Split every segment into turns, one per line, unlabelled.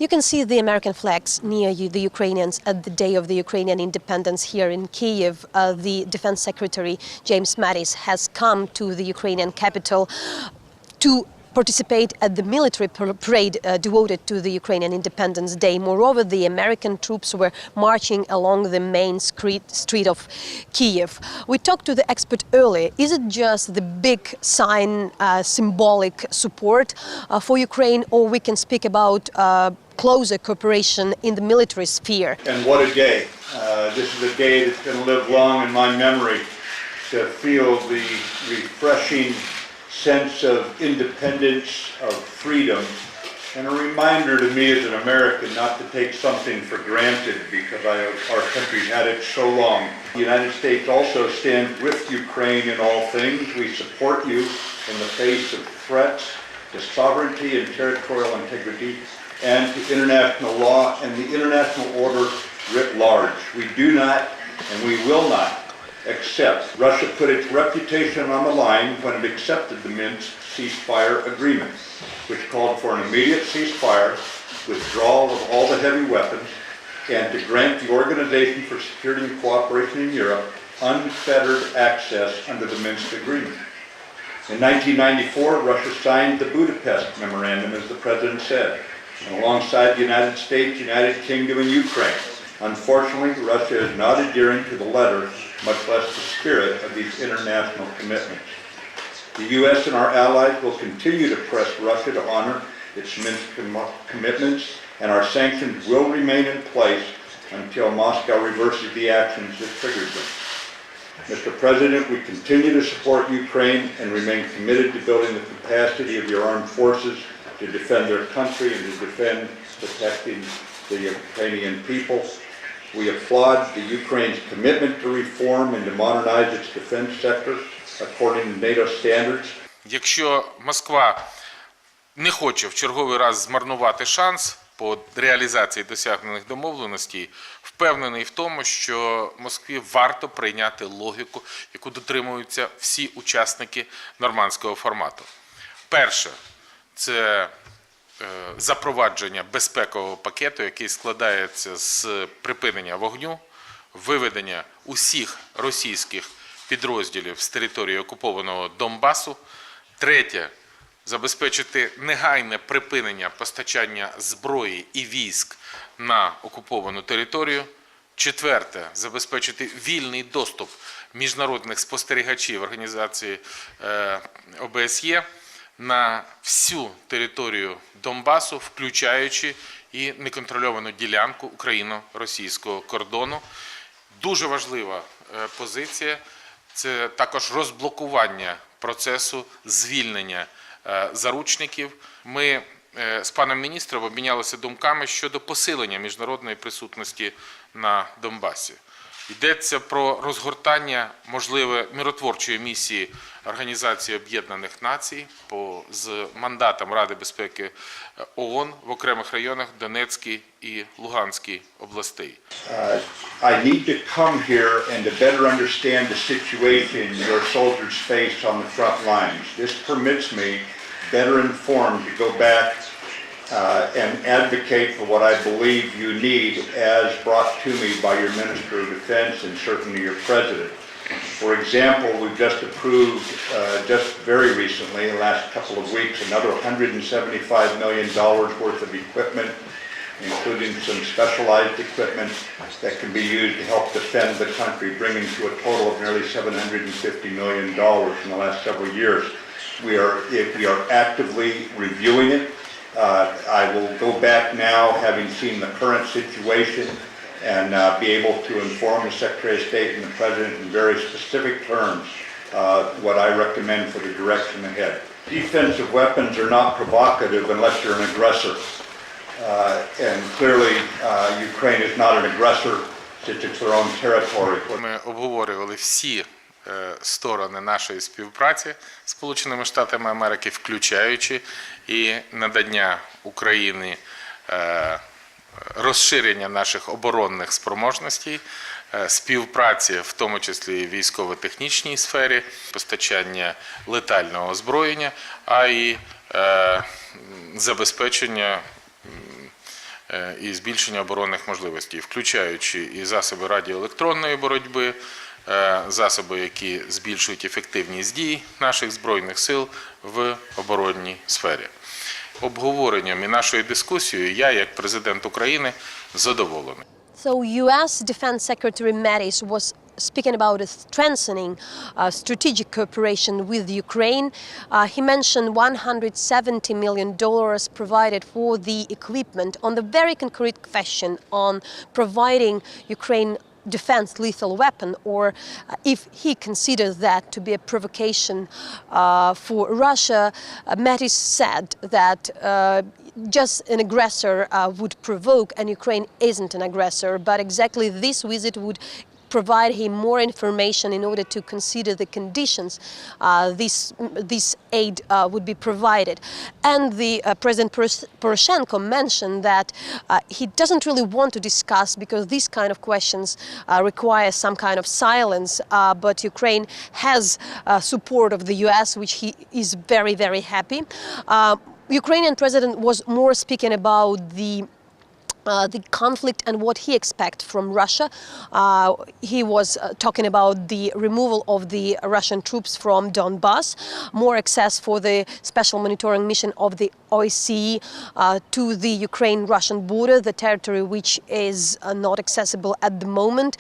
You can see the American flags near you, the Ukrainians, at the day of the Ukrainian independence here in Kyiv. The Defense Secretary, James Mattis, has come to the Ukrainian capital to participate at the military parade devoted to the Ukrainian Independence Day. Moreover, the American troops were marching along the main street of Kyiv. We talked to the expert earlier. Is it just the big sign, symbolic support for Ukraine, or we can speak about closer cooperation in the military sphere?
And what a day. This is a day that's going to live long in my memory, to feel the refreshing sense of independence, of freedom, and a reminder to me as an American not to take something for granted, because our country's had it so long. The United States also stands with Ukraine in all things. We support you in the face of threats to sovereignty and territorial integrity and to international law and the international order writ large. We do not and we will not accept. Russia put its reputation on the line when it accepted the Minsk ceasefire agreement, which called for an immediate ceasefire, withdrawal of all the heavy weapons, and to grant the Organization for Security and Cooperation in Europe unfettered access under the Minsk agreement. In 1994, Russia signed the Budapest Memorandum, as the President said, and alongside the United States, United Kingdom, and Ukraine. Unfortunately, Russia is not adhering to the letter, much less the spirit, of these international commitments. The U.S. and our allies will continue to press Russia to honor its Minsk commitments, and our sanctions will remain in place until Moscow reverses the actions that triggered them. Mr. President, we continue to support Ukraine and remain committed to building the capacity of your armed forces to defend their country and to defend protecting the Ukrainian people. We applaud the Ukraine's commitment to reform and to modernize its defense sector according to NATO standards.
Якщо Москва не хоче в черговий раз змарнувати шанс по реалізації досягнених домовленостей, впевнений в тому, що Москві варто прийняти логіку, яку дотримуються всі учасники нормандського формату. Перше – це запровадження безпекового пакету, який складається з припинення вогню, виведення усіх російських підрозділів з території окупованого Донбасу. Третє – забезпечити негайне припинення постачання зброї і військ на окуповану територію. Четверте – забезпечити вільний доступ міжнародних спостерігачів організації ОБСЄ на всю територію Донбасу, включаючи і неконтрольовану ділянку україно-російського кордону. Дуже важлива позиція – це також розблокування процесу звільнення заручників. Ми з паном міністром обмінялися думками щодо посилення міжнародної присутності на Донбасі. Йдеться про розгортання, можливе, миротворчої місії Організації Об'єднаних Націй з мандатом Ради безпеки ООН в окремих районах Донецької і Луганської областей.
I need to come here and to better understand the situation your soldiers face on the front lines. This permits me, better informed, to go back and advocate for what I believe you need as brought to me by your Minister of Defense and certainly your President. For example, we've just approved, just very recently, in the last couple of weeks, another $175 million worth of equipment, including some specialized equipment that can be used to help defend the country, bringing to a total of nearly $750 million in the last several years. We are actively reviewing it. I will go back now, having seen the current situation, and be able to inform the Secretary of State and the President in very specific terms what I recommend for the direction ahead. Defensive weapons are not provocative unless you're an aggressor. And clearly Ukraine is not an aggressor since it's their own territory.
Ми обговорювали всі сторони нашої співпраці з Сполученими Штатами Америки, включаючи і надання Україні розширення наших оборонних спроможностей, співпраці, в тому числі і військово-технічній сфері, постачання летального озброєння, а й забезпечення і збільшення оборонних можливостей, включаючи і засоби радіоелектронної боротьби, засоби, які збільшують ефективність дій наших Збройних сил в оборонній сфері. Обговоренням і нашою дискусією я, як президент України, задоволений.
So U.S. Defense Secretary Mattis was speaking about a strengthening strategic cooperation with Ukraine. He mentioned $170 million provided for the equipment. On the very concrete question on providing Ukraine defense lethal weapon, or if he considers that to be a provocation for Russia, Mattis said that just an aggressor would provoke, and Ukraine isn't an aggressor, but exactly this visit would provide him more information in order to consider the conditions this aid would be provided. And the President Poroshenko mentioned that he doesn't really want to discuss, because these kind of questions require some kind of silence, but Ukraine has support of the US, which he is very, very happy. Ukrainian president was more speaking about the conflict and what he expects from Russia. He was talking about the removal of the Russian troops from Donbass, more access for the special monitoring mission of the OSCE to the Ukraine-Russian border, the territory which is not accessible at the moment,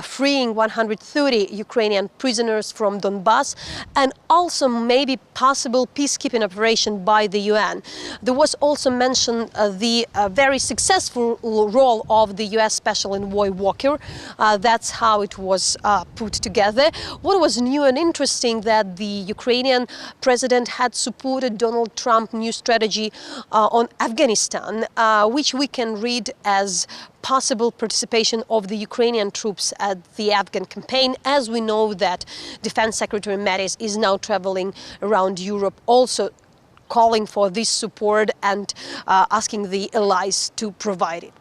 freeing 130 Ukrainian prisoners from Donbass, and also maybe possible peacekeeping operation by the UN. There was also mentioned the very successful role of the US Special Envoy Walker. That's how it was put together. What was new and interesting that the Ukrainian president had supported Donald Trump's new strategy on Afghanistan, which we can read as possible participation of the Ukrainian troops at the Afghan campaign, as we know that Defense Secretary Mattis is now traveling around Europe, also calling for this support and asking the allies to provide it.